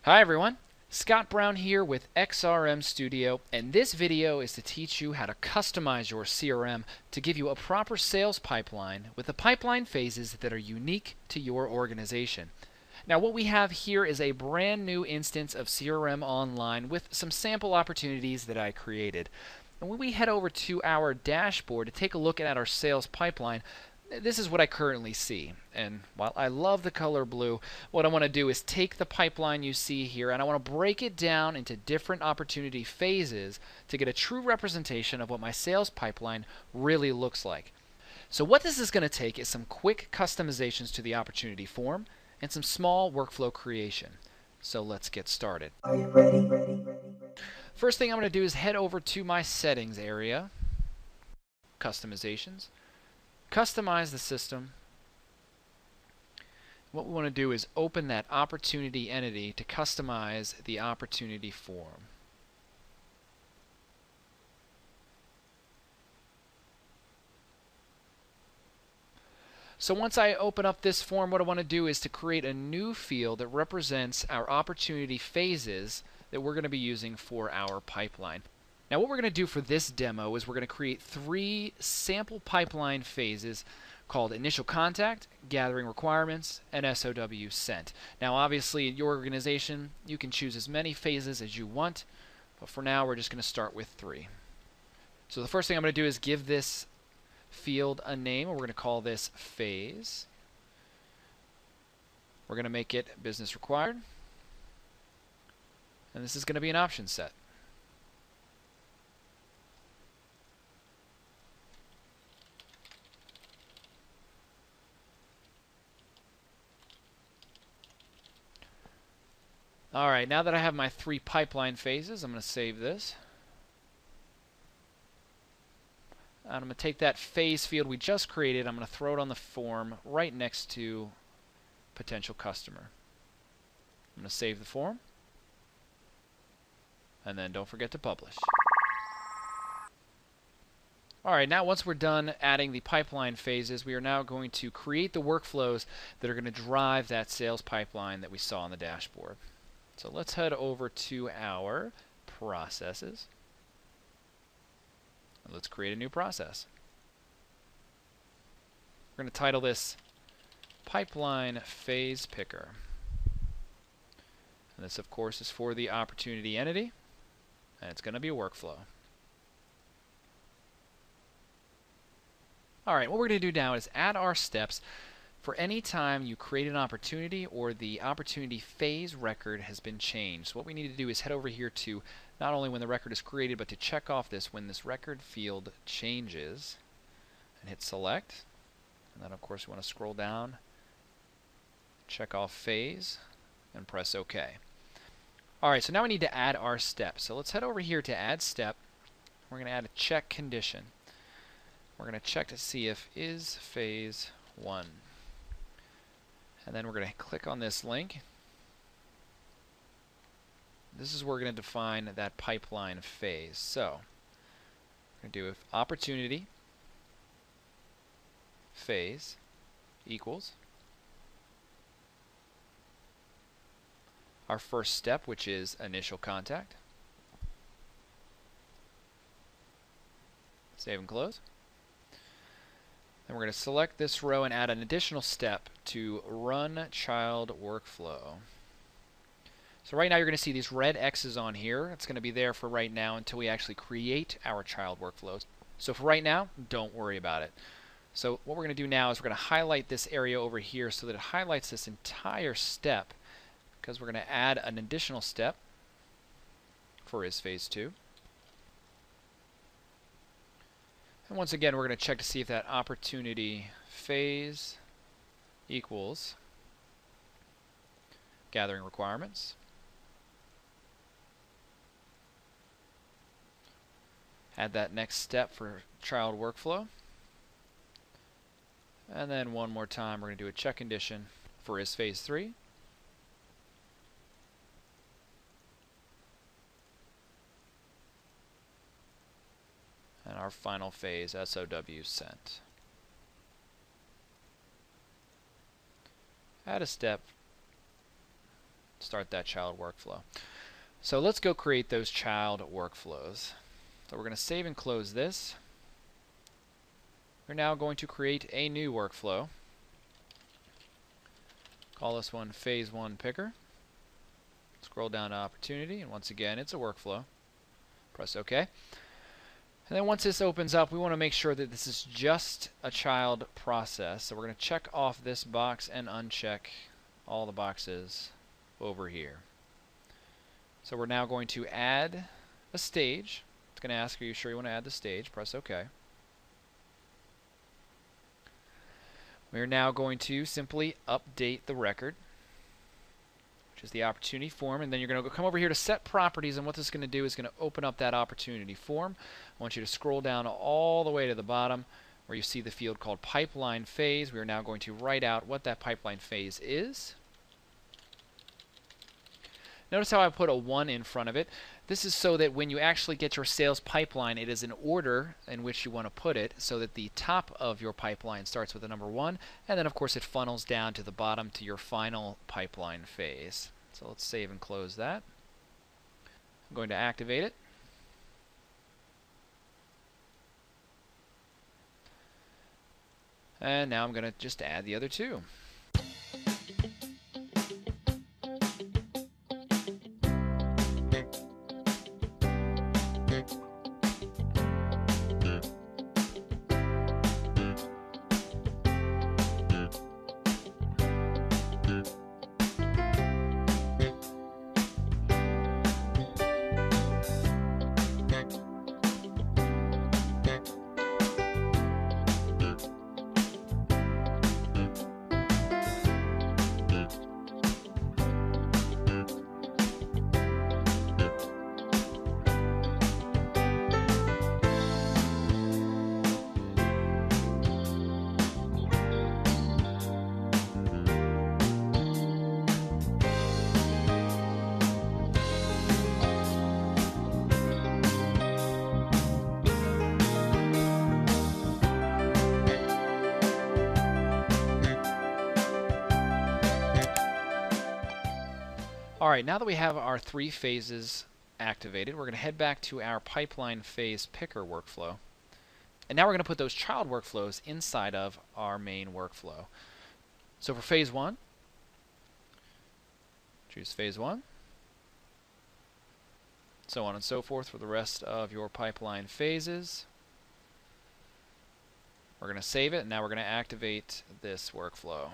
Hi everyone, Scott Brown here with XRM Studio, and this video is to teach you how to customize your CRM to give you a proper sales pipeline with the pipeline phases that are unique to your organization. Now what we have here is a brand new instance of CRM Online with some sample opportunities that I created. And when we head over to our dashboard to take a look at our sales pipeline, this is what I currently see. And while I love the color blue, what I want to do is take the pipeline you see here and I want to break it down into different opportunity phases to get a true representation of what my sales pipeline really looks like. So what this is going to take is some quick customizations to the opportunity form and some small workflow creation. So let's get started. Are you ready? First thing I'm going to do is head over to my settings area, customizations, customize the system. What we want to do is open that opportunity entity to customize the opportunity form. So once I open up this form, what I want to do is to create a new field that represents our opportunity phases that we're going to be using for our pipeline. Now what we're going to do for this demo is we're going to create 3 sample pipeline phases called initial contact, gathering requirements, and SOW sent. Now obviously in your organization you can choose as many phases as you want, but for now we're just going to start with 3. So the first thing I'm going to do is give this field a name, and we're going to call this phase. We're going to make it business required, and this is going to be an option set. Alright, now that I have my 3 pipeline phases, I'm going to save this. And I'm going to take that phase field we just created, I'm going to throw it on the form right next to potential customer. I'm going to save the form, and then don't forget to publish. Alright, now once we're done adding the pipeline phases, we are now going to create the workflows that are going to drive that sales pipeline that we saw on the dashboard. So let's head over to our processes. And let's create a new process. We're going to title this Pipeline Phase Picker. And this, of course, is for the opportunity entity, and it's going to be a workflow. Alright, what we're going to do now is add our steps for any time you create an opportunity or the opportunity phase record has been changed. So what we need to do is head over here to not only when the record is created, but to check off this when this record field changes, and hit select. And then of course we want to scroll down, check off phase, and press OK. Alright, so now we need to add our step. So let's head over here to add step. We're going to add a check condition. We're going to check to see if is phase 1. And then we're going to click on this link. This is where we're going to define that pipeline phase. So we're going to do if opportunity phase equals our first step, which is initial contact. Save and close. Then we're going to select this row and add an additional step to run child workflow. So right now you're going to see these red X's on here. It's going to be there for right now until we actually create our child workflows. So for right now, don't worry about it. So what we're going to do now is we're going to highlight this area over here so that it highlights this entire step, because we're going to add an additional step for is phase 2. And once again, we're going to check to see if that opportunity phase equals gathering requirements. Add that next step for child workflow. And then one more time, we're going to do a check condition for is phase 3. And our final phase, SOW sent. Add a step start that child workflow. So let's go create those child workflows. So we're going to save and close this. We're now going to create a new workflow. Call this one Phase 1 Picker. Scroll down to Opportunity, and once again, it's a workflow. Press OK. And then once this opens up, we want to make sure that this is just a child process. So we're going to check off this box and uncheck all the boxes over here. So we're now going to add a stage. It's going to ask, are you sure you want to add the stage? Press OK. We're now going to simply update the record, which is the opportunity form, and then you're going to come over here to set properties, and what this is going to do is going to open up that opportunity form. I want you to scroll down all the way to the bottom where you see the field called pipeline phase. We are now going to write out what that pipeline phase is. Notice how I put a 1 in front of it. This is so that when you actually get your sales pipeline, it is in order in which you want to put it, so that the top of your pipeline starts with the number 1, and then of course it funnels down to the bottom to your final pipeline phase. So let's save and close that. I'm going to activate it. And now I'm going to just add the other 2. Alright, now that we have our 3 phases activated, we're going to head back to our pipeline phase picker workflow. And now we're going to put those child workflows inside of our main workflow. So for phase 1, choose phase 1, so on and so forth for the rest of your pipeline phases. We're going to save it, and now we're going to activate this workflow.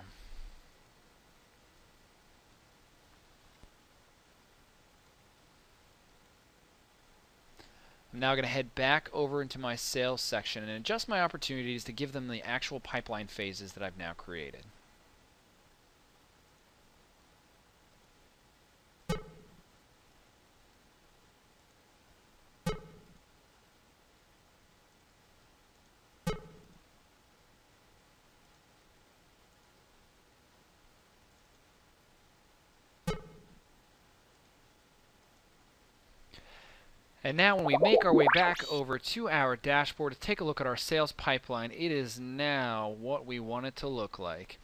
I'm now going to head back over into my sales section and adjust my opportunities to give them the actual pipeline phases that I've now created. And now when we make our way back over to our dashboard to take a look at our sales pipeline, it is now what we want it to look like.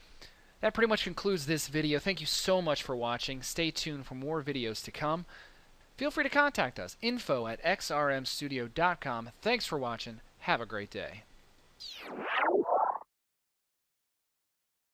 That pretty much concludes this video. Thank you so much for watching. Stay tuned for more videos to come. Feel free to contact us, info@xrmstudio.com. Thanks for watching. Have a great day.